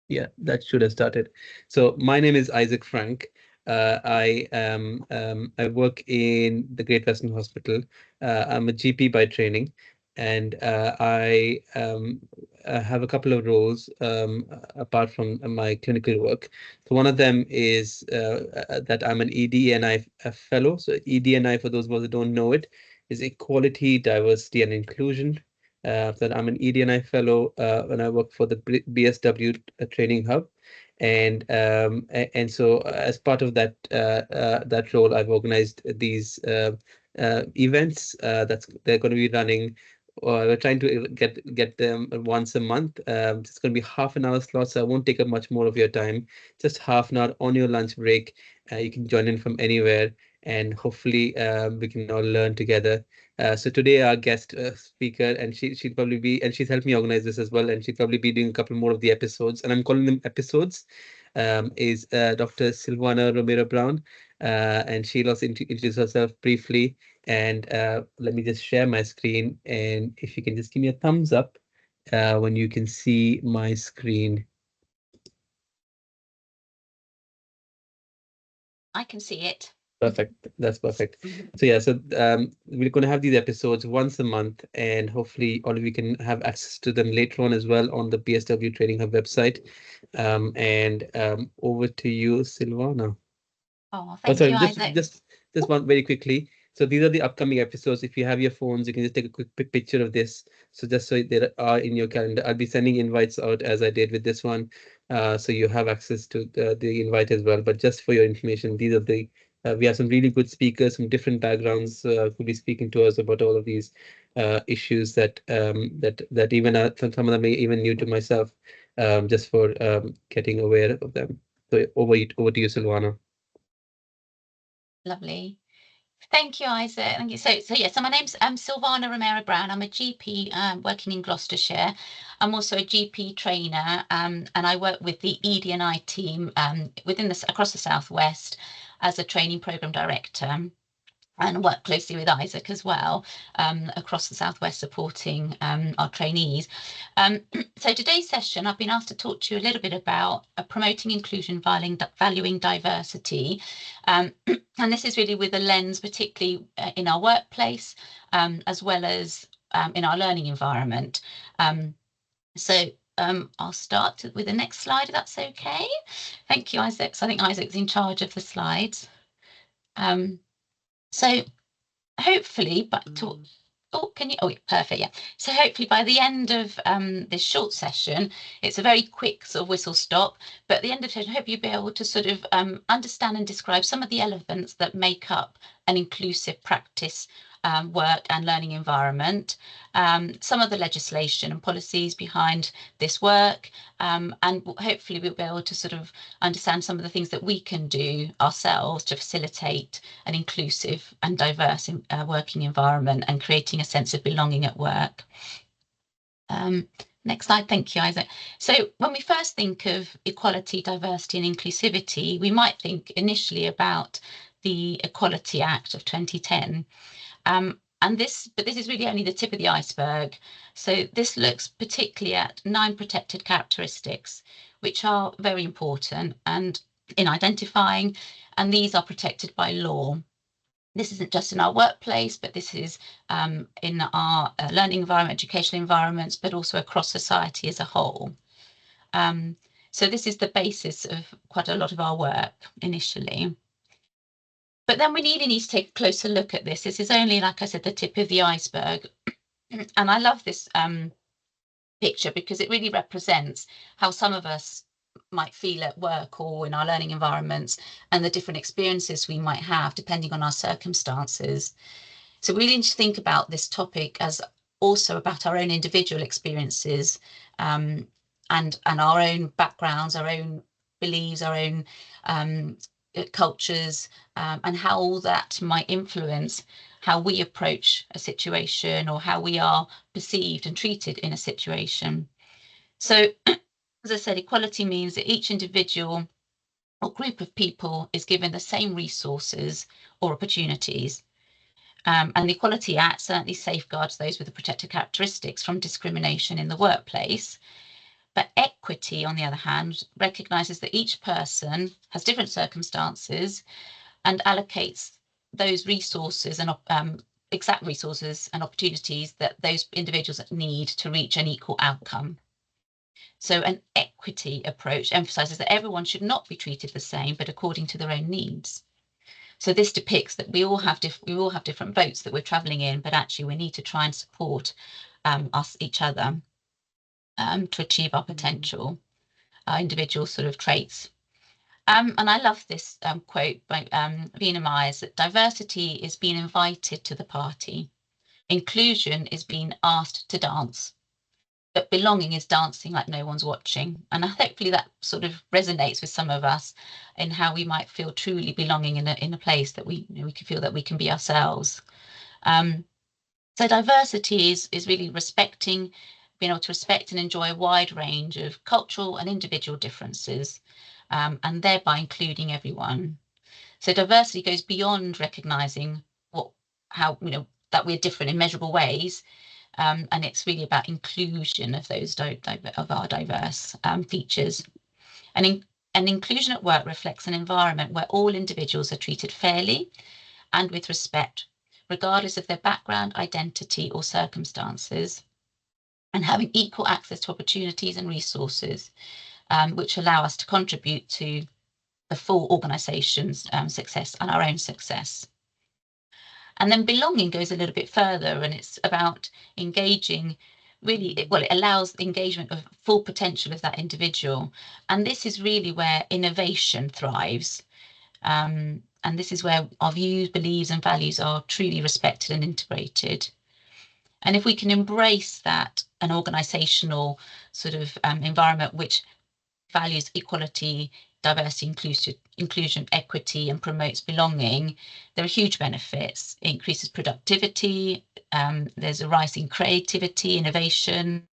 Yeah, that should have started. So my name is Isaac Frank. I work in the Great Western Hospital. I'm a GP by training, and I have a couple of roles apart from my clinical work. So one of them is that I'm an ED&I fellow. So ED&I, for those of us who don't know it, is Equality, Diversity, and Inclusion. That I'm an ED&I fellow when I work for the BSW training hub, and so as part of that role, I've organized these events that's they're going to be running. We're trying to get them once a month. It's going to be half an hour slot, so I won't take up much more of your time. Just half an hour on your lunch break. You can join in from anywhere, and hopefully we can all learn together. So today our guest speaker, and she'll probably be, and she's helped me organize this as well, and she'll probably be doing a couple more of the episodes, and I'm calling them episodes. Is Dr. Silvana Romero Brown, and she'll also introduce herself briefly. And let me just share my screen, and if you can just give me a thumbs up when you can see my screen. I can see it. Perfect. That's perfect. So yeah, so we're going to have these episodes once a month, and hopefully all of you can have access to them later on as well on the BSW Training Hub website. And over to you, Silvana. Oh, Oh, thank sorry, you, Isaac. just one very quickly. So these are the upcoming episodes. If you have your phones, you can just take a quick picture of this. So just so they are in your calendar, I'll be sending invites out as I did with this one. So you have access to the invite as well. But just for your information, these are the we have some really good speakers from different backgrounds who'll be speaking to us about all of these issues that even some of them are even new to myself, just for getting aware of them. So over to you, Silvana. Lovely. Thank you, Isaac. Thank you. So my name's Silvana Romero Brown. I'm a GP working in Gloucestershire. I'm also a GP trainer, and I work with the ED&I team across the Southwest as a training program director, and work closely with Isaac as well across the Southwest, supporting our trainees. So today's session, I've been asked to talk to you a little bit about promoting inclusion, valuing diversity. And this is really with a lens, particularly in our workplace, as well as in our learning environment. I'll start with the next slide, if that's okay. Thank you, Isaac. So I think Isaac's in charge of the slides. So hopefully, perfect, yeah. So hopefully by the end of this short session, it's a very quick sort of whistle stop, but at the end of the session, I hope you'll be able to sort of understand and describe some of the elements that make up an inclusive practice work and learning environment, some of the legislation and policies behind this work, and hopefully we'll be able to sort of understand some of the things that we can do ourselves to facilitate an inclusive and diverse working environment and creating a sense of belonging at work. Next slide, thank you, Isaac. So when we first think of equality, diversity and inclusivity, we might think initially about the Equality Act of 2010. But this is really only the tip of the iceberg. So this looks particularly at 9 protected characteristics, which are very important and in identifying, and these are protected by law. This isn't just in our workplace, but this is in our learning environment, educational environments, but also across society as a whole. So this is the basis of quite a lot of our work initially. But then we really need to take a closer look at this. This is only, like I said, the tip of the iceberg. And I love this picture because it really represents how some of us might feel at work or in our learning environments and the different experiences we might have depending on our circumstances. So we really need to think about this topic as also about our own individual experiences and our own backgrounds, our own beliefs, our own cultures, and how all that might influence how we approach a situation or how we are perceived and treated in a situation. So, as I said, equality means that each individual or group of people is given the same resources or opportunities. And the Equality Act certainly safeguards those with the protected characteristics from discrimination in the workplace. But equity, on the other hand, recognises that each person has different circumstances and allocates those resources and exact resources and opportunities that those individuals need to reach an equal outcome. So an equity approach emphasises that everyone should not be treated the same, but according to their own needs. So this depicts that we all have different boats that we're travelling in, but actually we need to try and support each other to achieve our potential, our individual sort of traits. And I love this quote by Vina Myers, that diversity is being invited to the party. Inclusion is being asked to dance, but belonging is dancing like no one's watching. And hopefully that sort of resonates with some of us in how we might feel truly belonging in a place that we can feel that we can be ourselves. So diversity is really being able to respect and enjoy a wide range of cultural and individual differences, and thereby including everyone. So diversity goes beyond recognizing that we're different in measurable ways, and it's really about inclusion of those of our diverse features. And inclusion at work reflects an environment where all individuals are treated fairly and with respect, regardless of their background, identity, or circumstances, and having equal access to opportunities and resources, which allow us to contribute to the full organisation's success and our own success. And then belonging goes a little bit further, and it's about engaging. It allows the engagement of full potential of that individual. And this is really where innovation thrives. And this is where our views, beliefs, and values are truly respected and integrated. And if we can embrace that, an organisational sort of environment which values equality, diversity, inclusion, equity, and promotes belonging, there are huge benefits. It increases productivity, there's a rise in creativity, innovation.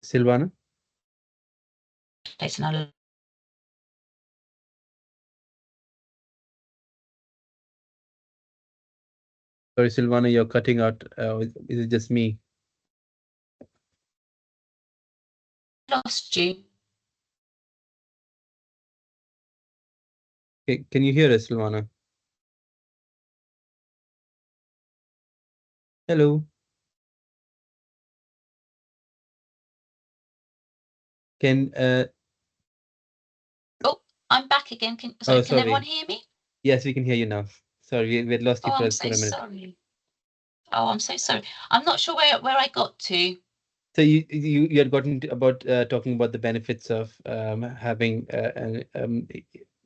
Silvana? Place in our Sorry, Silvana, you're cutting out. Is it just me? lost you. Can you hear us, Silvana? Hello. Can Oh, I'm back again. Can everyone sorry. hear me? Yes, we can hear you now. Sorry, we had lost you Oh, I'm for so a minute. sorry. Oh, I'm so sorry. I'm not sure where I got to. So you had gotten about talking about the benefits of having an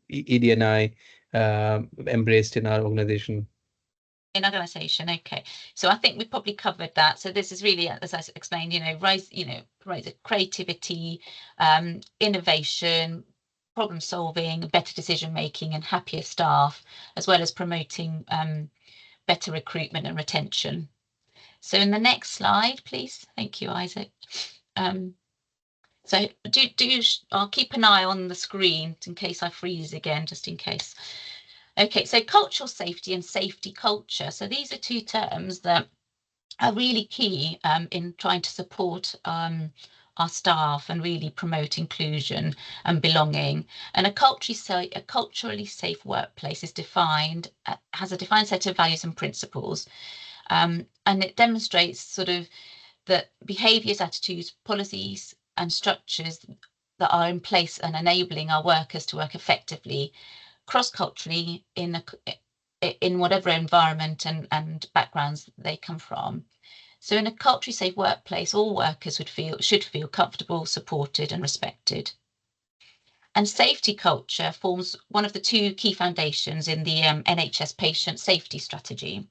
ED&I embraced in our organization. In organisation, okay. So I think we probably covered that. So this is really, as I explained, rise creativity, innovation, problem solving, better decision making, and happier staff, as well as promoting better recruitment and retention. So in the next slide, please. Thank you, Isaac. So I'll keep an eye on the screen in case I freeze again, just in case. Okay, so cultural safety and safety culture. So these are two terms that are really key in trying to support our staff and really promote inclusion and belonging. And a culturally safe workplace is defined, has a defined set of values and principles. And it demonstrates sort of that behaviours, attitudes, policies and structures that are in place and enabling our workers to work effectively cross-culturally in whatever environment and backgrounds they come from. So in a culturally safe workplace, all workers should feel comfortable, supported and respected. And safety culture forms one of the two key foundations in the NHS patient safety strategy.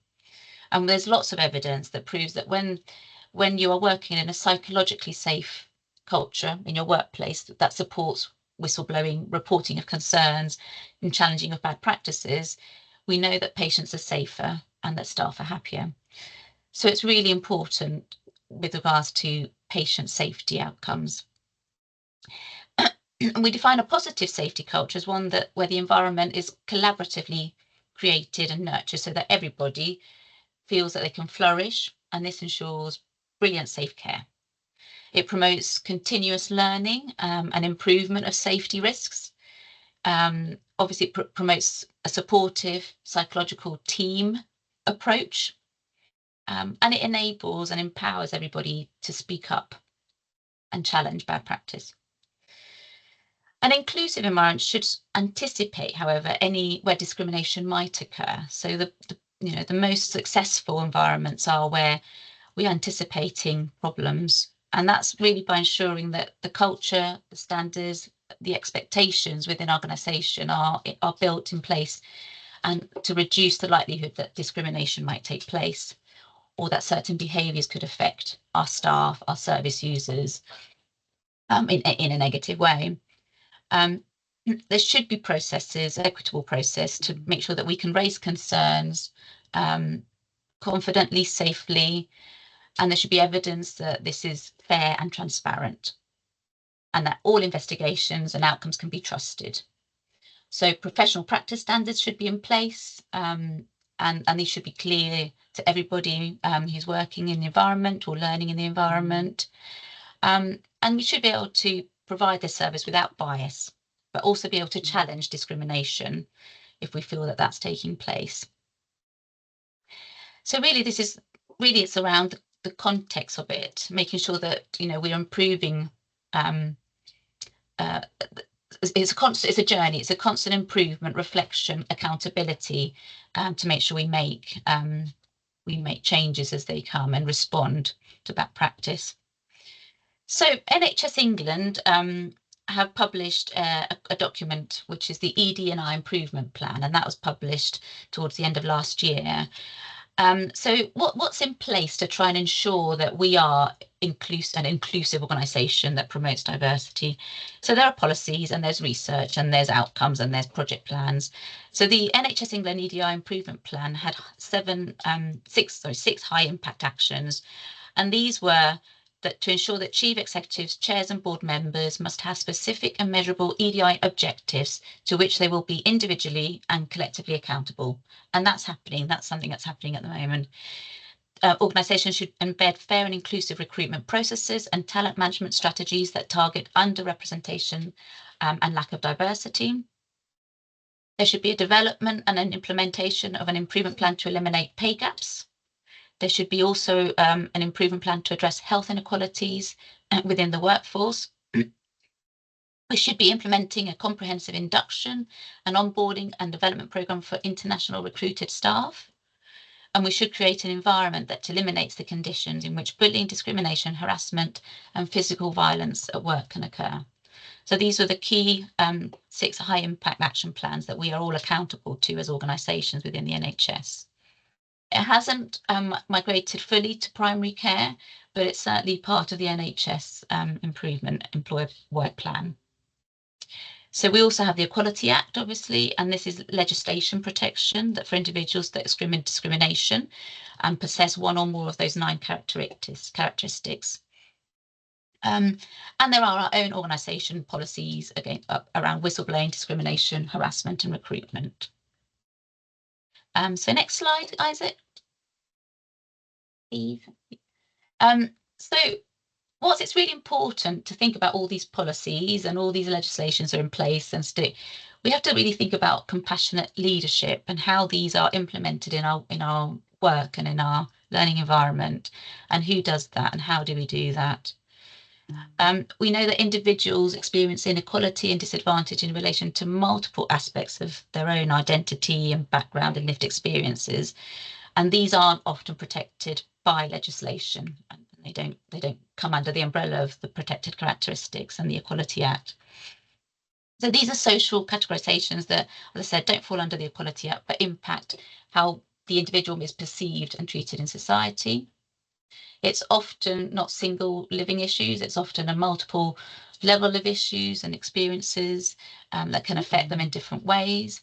And there's lots of evidence that proves that when you are working in a psychologically safe culture in your workplace that supports whistleblowing, reporting of concerns, and challenging of bad practices, we know that patients are safer and that staff are happier. So it's really important with regards to patient safety outcomes. And we define a positive safety culture as one where the environment is collaboratively created and nurtured so that everybody feels that they can flourish, and this ensures brilliant safe care. It promotes continuous learning and improvement of safety risks. Obviously, it promotes a supportive psychological team approach, and it enables and empowers everybody to speak up and challenge bad practice. An inclusive environment should anticipate, however, where discrimination might occur. So the most successful environments are where we're anticipating problems, and that's really by ensuring that the culture, the standards, the expectations within organisation are built in place, and to reduce the likelihood that discrimination might take place, or that certain behaviours could affect our staff, our service users, in a negative way. There should be equitable process to make sure that we can raise concerns confidently, safely, and there should be evidence that this is fair and transparent, and that all investigations and outcomes can be trusted. So professional practice standards should be in place, and these should be clear to everybody who's working in the environment or learning in the environment. And we should be able to provide this service without bias, but also be able to challenge discrimination if we feel that that's taking place. So really, it's around the context of it, making sure that we're improving. It's a journey. It's a constant improvement, reflection, accountability, to make sure we make changes as they come and respond to bad practice. So NHS England have published a document which is the ED&I improvement plan, and that was published towards the end of last year. So what's in place to try and ensure that we are an inclusive organisation that promotes diversity? So there are policies, and there's research, and there's outcomes, and there's project plans. So the NHS England EDI improvement plan had six high impact actions, and these were that to ensure that chief executives, chairs and board members must have specific and measurable EDI objectives to which they will be individually and collectively accountable. And that's happening. That's something that's happening at the moment. Organisations should embed fair and inclusive recruitment processes and talent management strategies that target underrepresentation and lack of diversity. There should be a development and an implementation of an improvement plan to eliminate pay gaps. There should be also an improvement plan to address health inequalities within the workforce. We should be implementing a comprehensive induction and onboarding and development programme for international recruited staff. And we should create an environment that eliminates the conditions in which bullying, discrimination, harassment and physical violence at work can occur. So these are the key 6 high impact action plans that we are all accountable to as organisations within the NHS. It hasn't migrated fully to primary care, but it's certainly part of the NHS improvement employer work plan. So we also have the Equality Act, obviously, and this is legislation protection that for individuals that experience discrimination and possess one or more of those 9 characteristics. And there are our own organisation policies again around whistleblowing, discrimination, harassment and recruitment. So next slide, Isaac. So it's really important to think about all these policies and all these legislations are in place and we have to really think about compassionate leadership and how these are implemented in our work and in our learning environment, and who does that and how do we do that. We know that individuals experience inequality and disadvantage in relation to multiple aspects of their own identity and background and lived experiences, and these aren't often protected by legislation. They don't come under the umbrella of the protected characteristics and the Equality Act. So these are social categorisations that, as I said, don't fall under the Equality Act, but impact how the individual is perceived and treated in society. It's often not single living issues, it's often a multiple level of issues and experiences that can affect them in different ways.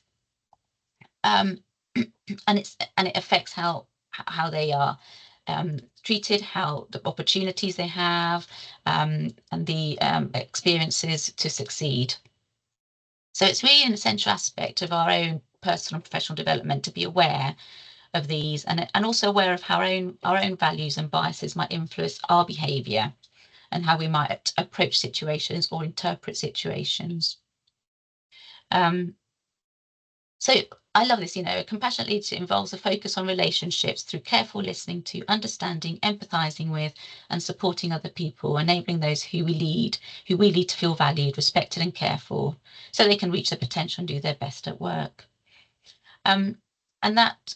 And it affects how they are treated, how the opportunities they have, and the experiences to succeed. So it's really an essential aspect of our own personal and professional development to be aware of these, and also aware of how our own values and biases might influence our behaviour and how we might approach situations or interpret situations. So I love this, compassionate leadership involves a focus on relationships through careful listening to, understanding, empathizing with, and supporting other people, enabling those who we lead to feel valued, respected, and cared for, so they can reach their potential and do their best at work. And that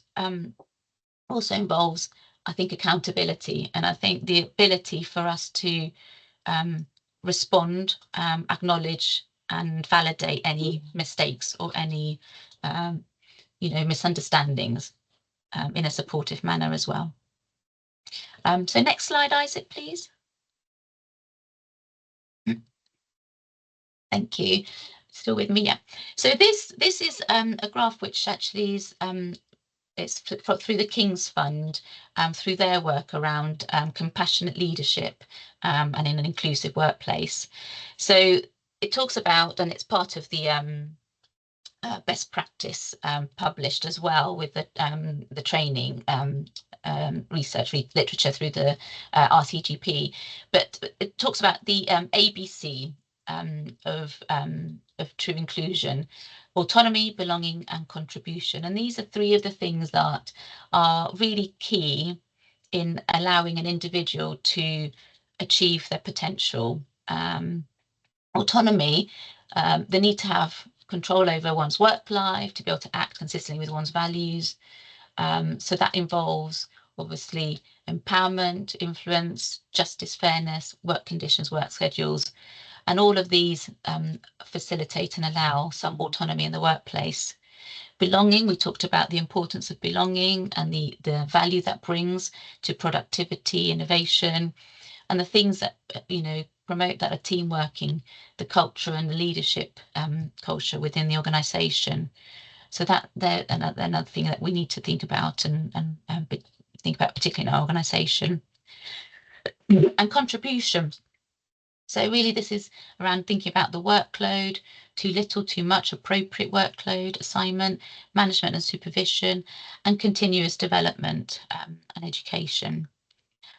also involves, I think, accountability, and I think the ability for us to respond, acknowledge, and validate any mistakes or any misunderstandings in a supportive manner as well. So next slide, Isaac, please. Thank you. Still with me, yeah. So this is a graph which actually is it's through the King's Fund, through their work around compassionate leadership and in an inclusive workplace. So it talks about, and it's part of the best practice published as well with the training research literature through the RCGP, but it talks about the ABC of true inclusion: autonomy, belonging, and contribution. And these are three of the things that are really key in allowing an individual to achieve their potential. Autonomy, the need to have control over one's work life, to be able to act consistently with one's values. So that involves obviously empowerment, influence, justice, fairness, work conditions, work schedules, and all of these facilitate and allow some autonomy in the workplace. Belonging, we talked about the importance of belonging and the value that brings to productivity, innovation, and the things that promote that are team working, the culture and the leadership culture within the organisation. So that they're another thing that we need to think about and think about, particularly in our organisation. And contribution. So really this is around thinking about the workload, too little, too much, appropriate workload, assignment, management and supervision, and continuous development and education.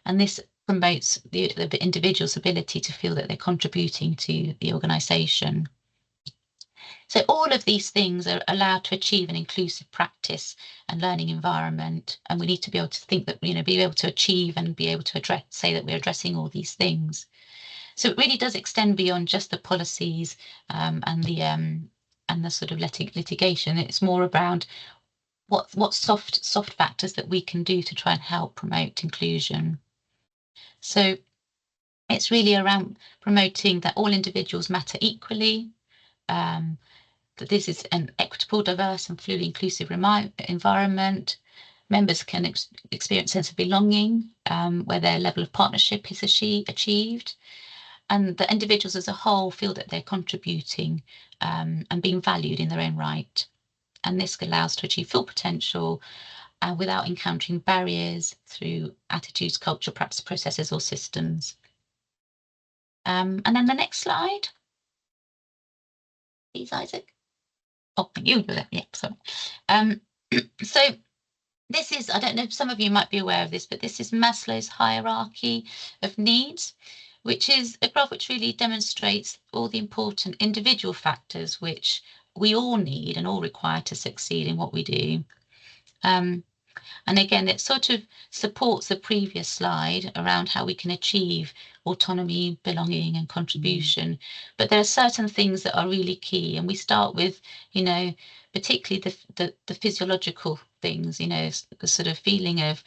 And this promotes the individual's ability to feel that they're contributing to the organisation. So all of these things are allowed to achieve an inclusive practice and learning environment. And we need to be able to think that, be able to achieve and be able to say that we're addressing all these things. So it really does extend beyond just the policies and the sort of litigation. It's more around what soft factors that we can do to try and help promote inclusion. So it's really around promoting that all individuals matter equally, that this is an equitable, diverse and fluid inclusive environment. Members can experience a sense of belonging where their level of partnership is achieved, and the individuals as a whole feel that they're contributing and being valued in their own right. And this allows to achieve full potential without encountering barriers through attitudes, culture, perhaps processes or systems. And then the next slide, please, Isaac. Oh, thank you. Yeah, sorry. So this is, I don't know if some of you might be aware of this, but this is Maslow's hierarchy of needs, which is a graph which really demonstrates all the important individual factors which we all need and all require to succeed in what we do. And again, it sort of supports the previous slide around how we can achieve autonomy, belonging and contribution. But there are certain things that are really key. And we start with, particularly the physiological things, the sort of feeling of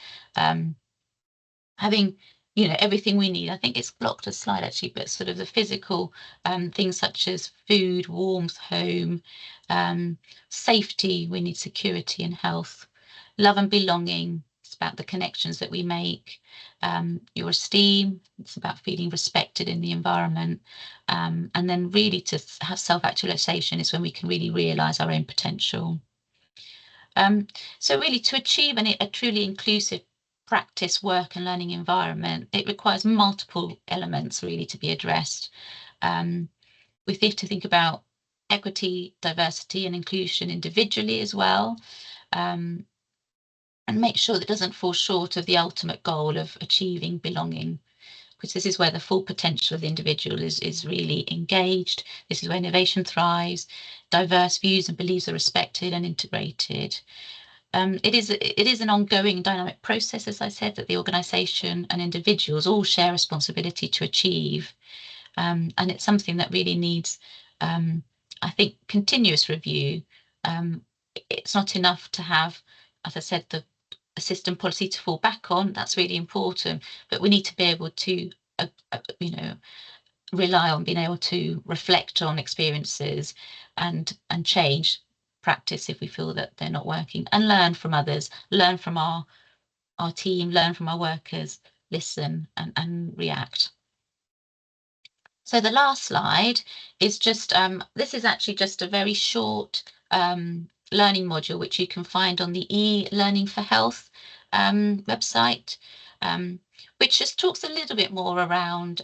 having, everything we need. I think it's blocked a slide actually, but sort of the physical things such as food, warmth, home, safety, we need security and health. Love and belonging, it's about the connections that we make. Your esteem, it's about feeling respected in the environment. And then really to have self-actualization is when we can really realise our own potential. So really to achieve a truly inclusive practice, work and learning environment, it requires multiple elements really to be addressed. We have to think about equity, diversity and inclusion individually as well, and make sure that it doesn't fall short of the ultimate goal of achieving belonging, because this is where the full potential of the individual is really engaged. This is where innovation thrives, diverse views and beliefs are respected and integrated. It is an ongoing dynamic process, as I said, that the organisation and individuals all share responsibility to achieve. And it's something that really needs, I think, continuous review. It's not enough to have, as I said, a system policy to fall back on. That's really important, but we need to be able to, rely on being able to reflect on experiences and change practice if we feel that they're not working, and learn from others, learn from our team, learn from our workers, listen and react. So the last slide is just, this is actually just a very short learning module, which you can find on the e-Learning for Health website, which just talks a little bit more around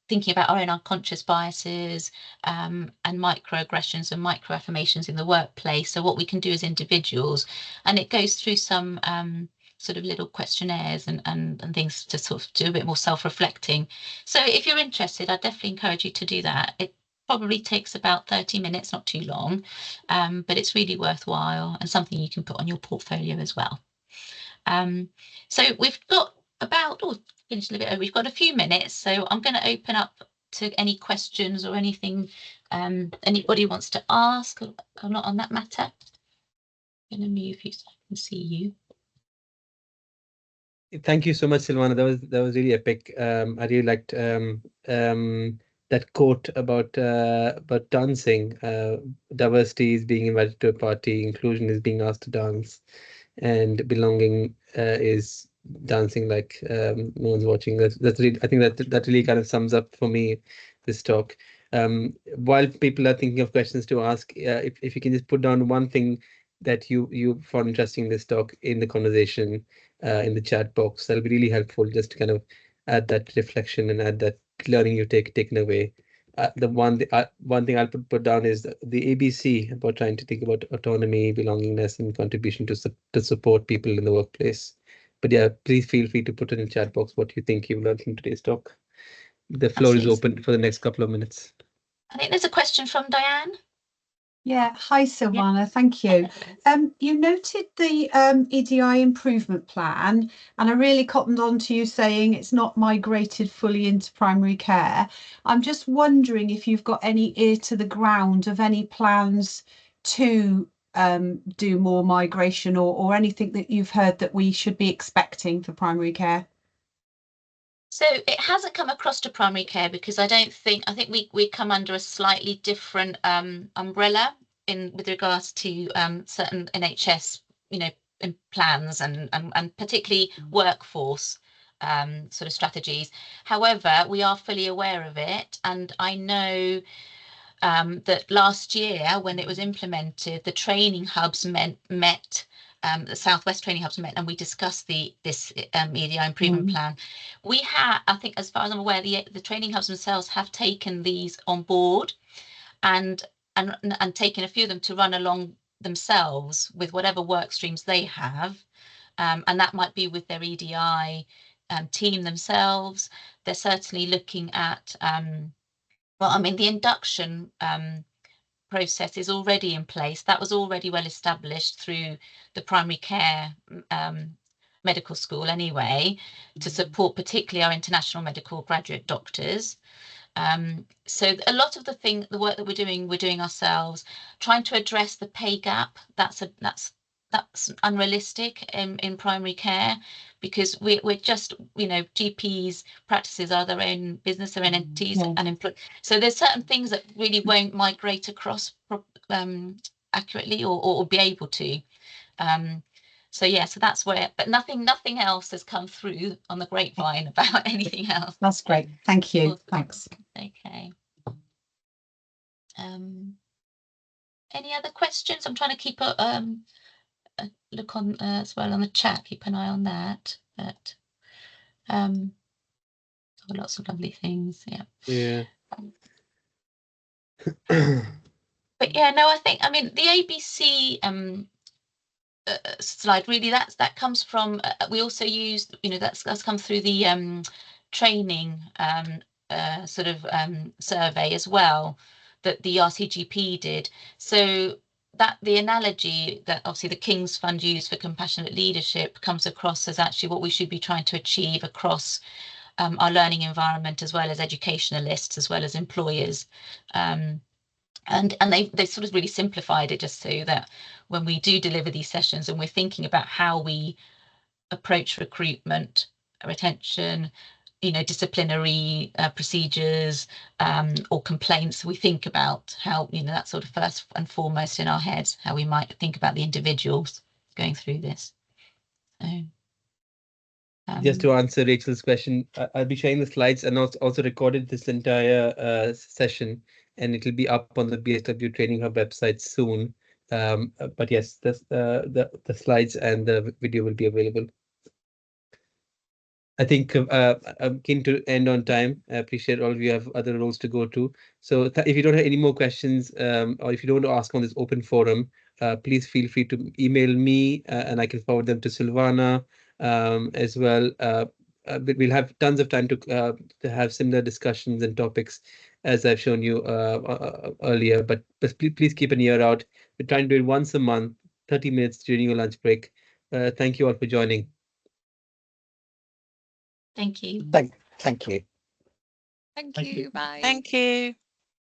thinking about our own unconscious biases and microaggressions and microaffirmations in the workplace. So what we can do as individuals, and it goes through some sort of little questionnaires and things to sort of do a bit more self-reflecting. So if you're interested, I definitely encourage you to do that. It probably takes about 30 minutes, not too long, but it's really worthwhile and something you can put on your portfolio as well. So we've got about, finished a little bit over. We've got a few minutes, so I'm going to open up to any questions or anything anybody wants to ask or not on that matter. I'm going to move you so I can see you. Thank you so much, Silvana. That was really epic. I really liked that quote about dancing. Diversity is being invited to a party, inclusion is being asked to dance, and belonging is dancing like no one's watching. That's really, I think that really kind of sums up for me this talk. While people are thinking of questions to ask, if you can just put down one thing that you found interesting in this talk in the conversation in the chat box, that'll be really helpful, just to kind of add that reflection and add that learning you taken away. The one thing I'll put down is the ABC about trying to think about autonomy, belongingness, and contribution to support people in the workplace. But yeah, please feel free to put in the chat box what you think you've learned from today's talk. The floor is open for the next couple of minutes. I think there's a question from Diane. Yeah, hi Silvana, thank you. You noted the ED&I improvement plan, and I really cottoned on to you saying it's not migrated fully into primary care. I'm just wondering if you've got any ear to the ground of any plans to do more migration or anything that you've heard that we should be expecting for primary care. So it hasn't come across to primary care because I think we come under a slightly different umbrella with regards to certain NHS, plans and particularly workforce sort of strategies. However, we are fully aware of it, and I know that last year when it was implemented, the training hubs met. The Southwest training hubs met, and we discussed this ED&I improvement plan. We have, I think, as far as I'm aware, the training hubs themselves have taken these on board, and taken a few of them to run along themselves with whatever work streams they have, and that might be with their ED&I team themselves. They're certainly looking at, the induction process is already in place. That was already well established through the primary care medical school anyway, to support particularly our international medical graduate doctors. So a lot of the work that we're doing ourselves, trying to address the pay gap. That's unrealistic in primary care, because we're just, GPs practices are their own business, their own entities, and so there's certain things that really won't migrate across accurately or be able to. So that's where, but nothing else has come through on the grapevine about anything else. That's great. Thank you. Thanks. Okay. Any other questions? I'm trying to keep a look on as well on the chat. Keep an eye on that. But lots of lovely things. Yeah. But yeah, no, I mean the ABC slide really that comes from we also use, you know, that's come through the training sort of survey as well that the RCGP did. So that the analogy that obviously the King's Fund used for compassionate leadership comes across as actually what we should be trying to achieve across our learning environment, as well as educationalists, as well as employers. And they sort of really simplified it just so that when we do deliver these sessions and we're thinking about how we approach recruitment, retention, you know, disciplinary procedures or complaints, we think about how, you know, that's sort of first and foremost in our heads, how we might think about the individuals going through this. So, just to answer Rachel's question, I'll be sharing the slides and also recorded this entire session, and it'll be up on the BSW Training Hub website soon. But yes, the slides and the video will be available. I think I'm keen to end on time. I appreciate all of you have other roles to go to. So if you don't have any more questions, or if you don't want to ask on this open forum, please feel free to email me and I can forward them to Silvana as well. We'll have tons of time to have similar discussions and topics as I've shown you earlier. But please keep an ear out. We're trying to do it once a month, 30 minutes during your lunch break. Thank you all for joining. Thank you. Thank you. Thank you. Bye. Thank you.